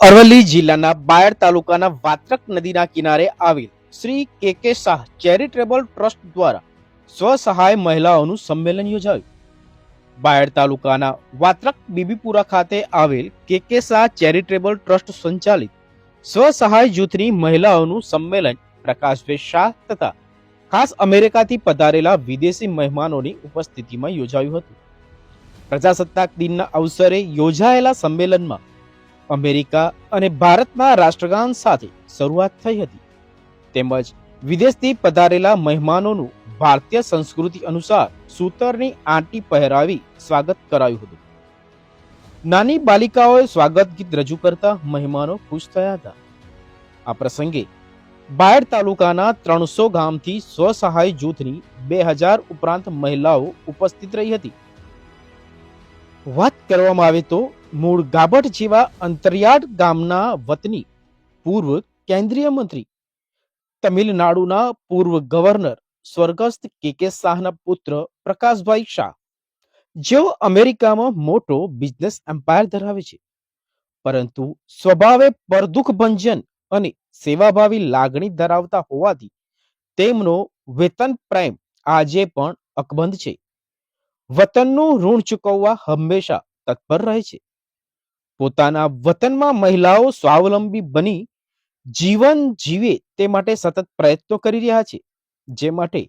અરવલ્લી જિલ્લાના બાયડ તાલુકાના વાત્રક નદીના કિનારે આવેલ શ્રી કે શાહ ચેરિટેબલ ટ્રસ્ટ દ્વારા સ્વસહાય મહિલાઓનું સંમેલન યોજાયું. બાયડ તાલુકાના વાત્રક બીબીપુરા ખાતે આવેલ કે શાહ ચેરિટેબલ ટ્રસ્ટ સંચાલિત સ્વસહાય જૂથની મહિલાઓનું સંમેલન પ્રકાશભાઈ શાહ તથા ખાસ અમેરિકાથી પધારેલા વિદેશી મહેમાનોની ઉપસ્થિતિમાં યોજાયું હતું. પ્રજાસત્તાક દિનના અવસરે યોજાયેલા સંમેલનમાં અમેરિકા અને ભારતના રાષ્ટ્રગાન સાથે શરૂઆત થઈ હતી. તેમજ વિદેશથી પધારેલા મહેમાનોનું ભારતીય સંસ્કૃતિ અનુસાર સૂતરની આંટી પહેરાવી સ્વાગત કરાયું હતું. નાની બાલિકાઓએ સ્વાગત ગીત રજૂ કરતા મહેમાનો ખુશ થયા હતા. આ પ્રસંગે બાયડ તાલુકાના 300 ગામથી સ્વસહાય જૂથની 2000 ઉપરાંત મહિલાઓ ઉપસ્થિત રહી હતી. વાત કરવામાં આવે તો મૂળ ગાભટ જેવા અંતરિયાળ ગામના વતની પૂર્વ કેન્દ્રીય મંત્રી, તમિલનાડુના પૂર્વ ગવર્નર સ્વર્ગસ્થ કે શાહના પુત્ર પ્રકાશભાઈ શાહ, જેઓ અમેરિકામાં મોટો બિઝનેસ એમ્પાયર ધરાવે છે, પરંતુ સ્વભાવે પરદુખ ભંજન અને સેવાભાવી લાગણી ધરાવતા હોવાથી તેમનો વેતન પ્રેમ આજે પણ અકબંધ છે. વતનનું ઋણ ચૂકવવા હંમેશા તત્પર રહે છે. પોતાના વતનમાં મહિલાઓ સ્વાવલંબી બની જીવન જીવે તે માટે સતત પ્રયત્નો કરી રહ્યા છે, જે માટે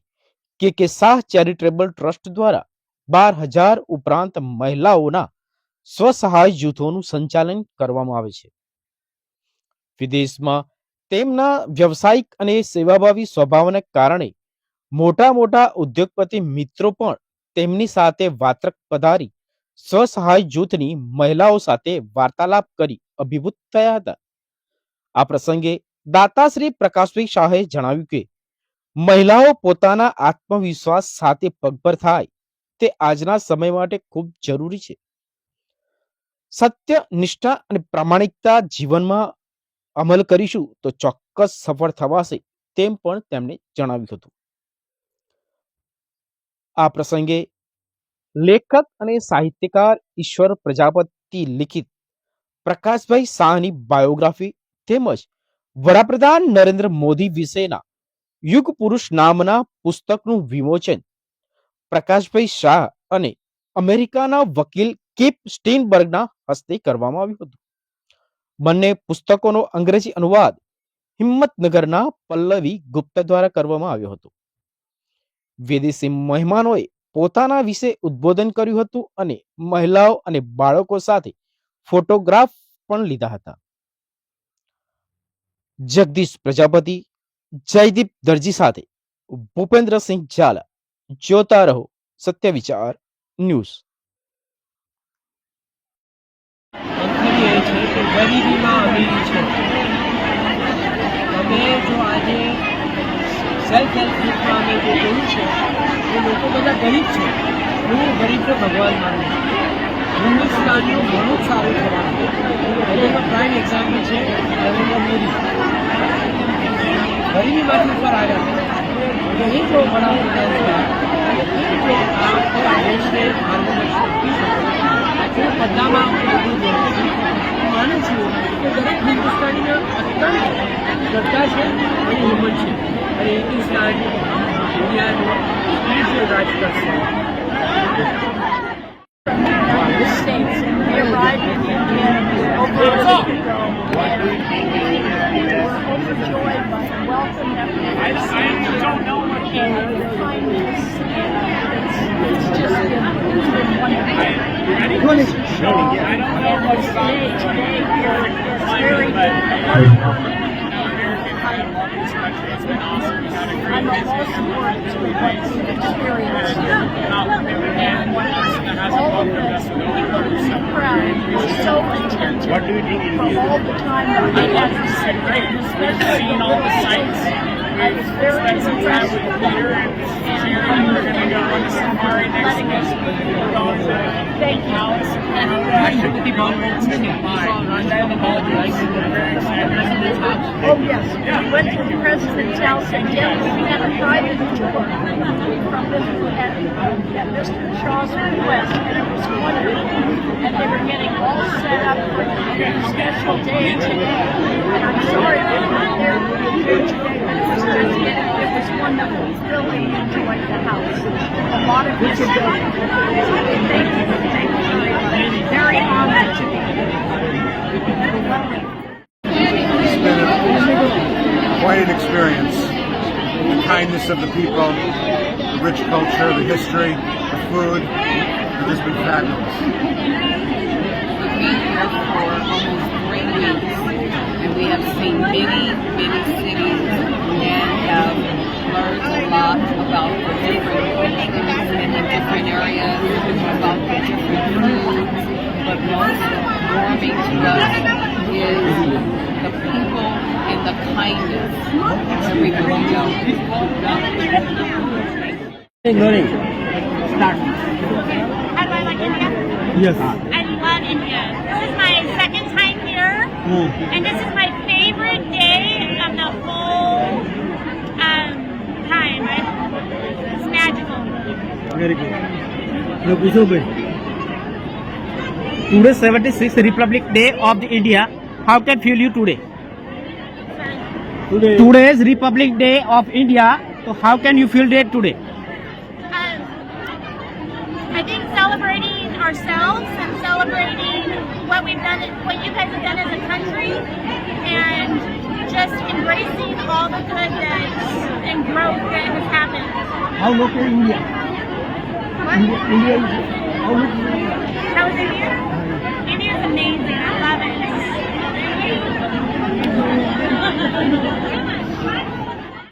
કે શાહ ચેરિટેબલ ટ્રસ્ટ દ્વારા 12,000 ઉપરાંત મહિલાઓના સ્વસહાય જૂથોનું સંચાલન કરવામાં આવે છે. વિદેશમાં તેમના વ્યવસાયિક અને સેવાભાવી સ્વભાવને કારણે મોટા મોટા ઉદ્યોગપતિ મિત્રો પણ તેમની સાથે વાત્રક પધારી સ્વસહાય જૂથની મહિલાઓ સાથે વાર્તાલાપ કરી અભિભૂત થયા હતા. આ પ્રસંગે દાતાશ્રી પ્રકાશભાઈ શાહે જણાવ્યું કે મહિલાઓ પોતાના આત્મવિશ્વાસ સાથે પગભર થાય તે આજના સમય માટે ખૂબ જરૂરી છે. સત્ય, નિષ્ઠા અને પ્રામાણિકતા જીવનમાં અમલ કરીશું તો ચોક્કસ સફળ થવાશે, તેમ પણ તેમણે જણાવ્યું હતું. આ પ્રસંગે લેખક અને સાહિત્યકાર ઈશ્વર પ્રજાપતિ લિખિત પ્રકાશભાઈ શાહની બાયોગ્રાફી તેમજ વડાપ્રધાન નરેન્દ્ર મોદી વિશેના યુગ પુરુષ નામના પુસ્તકનું વિમોચન પ્રકાશભાઈ શાહ અને અમેરિકાના વકીલ કીપ સ્ટીનબર્ગના હસ્તે કરવામાં આવ્યું હતું. બંને પુસ્તકોનો અંગ્રેજી અનુવાદ હિંમતનગરના પલ્લવી ગુપ્ત દ્વારા કરવામાં આવ્યો હતો. વિદેશી મહેમાનોએ પોતાના વિશે ઉદ્બોધન કર્યું હતું અને મહિલાઓ અને બાળકો સાથે ફોટોગ્રાફ પણ લીધા હતા. જગદીશ પ્રજાપતિ, જયદીપ દરજી સાથે ભૂપેન્દ્રસિંહ ઝાલા. જોતા રહો સત્ય વિચાર ન્યૂઝ. ગરીબીમાં અમીરી છે. તમે જો આજે સેલ્ફ હેલ્પ ગ્રુપમાં અમે જે જોયું છે એ લોકો બધા ગરીબ છે. હું ગરીબને ભગવાન માનું છું. હિન્દુસ્તાનનું ઘણું જ સારું થવાનું. એનું પ્રાઇમ એક્ઝામ્પલ છે નરેન્દ્ર મોદી. ગરીબીમાંથી ઉપર આવ્યા. यही जो बड़ा प्रयास है यही जो आपको देशને मार्गदर्शन આપી શકે છે. હું બધામાં માનું છું કે દરેક હિન્દુસ્તાનીના અત્યંત શ્રદ્ધા છે અને હિંમત છે અને હિન્દુસ્તાન દુનિયાનું સ્પિરિચ્યુઅલ રાજ કરશે. The States. We arrived in India over a week ago, and we were overjoyed by the welcome that we received and the kindness, and it's just been wonderful. And today we are very grateful. I'm the most important to what we've experienced here. And all of the people in the crowd were so attentive for all the time that we had to sit there, especially the old sites. I was very impressed. letting us speak. Thank you. Oh yes, we went to the president's house and yes, we had a private tour from Mr. Shaw's request, and it was wonderful. And they were getting all set up for the special day today. And I'm sorry they weren't there today, but it was wonderful. Really enjoyed the house. A lot of history. Thank you. Very honored to be here. It's been quite an experience. The kindness of the people, the rich culture, the history, the food. It has been fabulous. We've been here for almost 3 weeks, and we have seen many cities and have learned a lot about the different cultures and the different areas, about the different foods. But most warming to us is the people and the kindness everywhere we go. How do I like India? Yes. I love India. This is my second time here, and this is my favorite day of the whole time. It's magical. Very good. Now, Kushubhai, today 76th Republic Day of the India. How can feel you today? Today is Republic Day of India. So how can you feel that today? I think celebrating ourselves and celebrating what we've done, what you guys have done as a country, and just embracing all the good and growth that has happened. How look at India? India is how look How is India? India is amazing. I love it.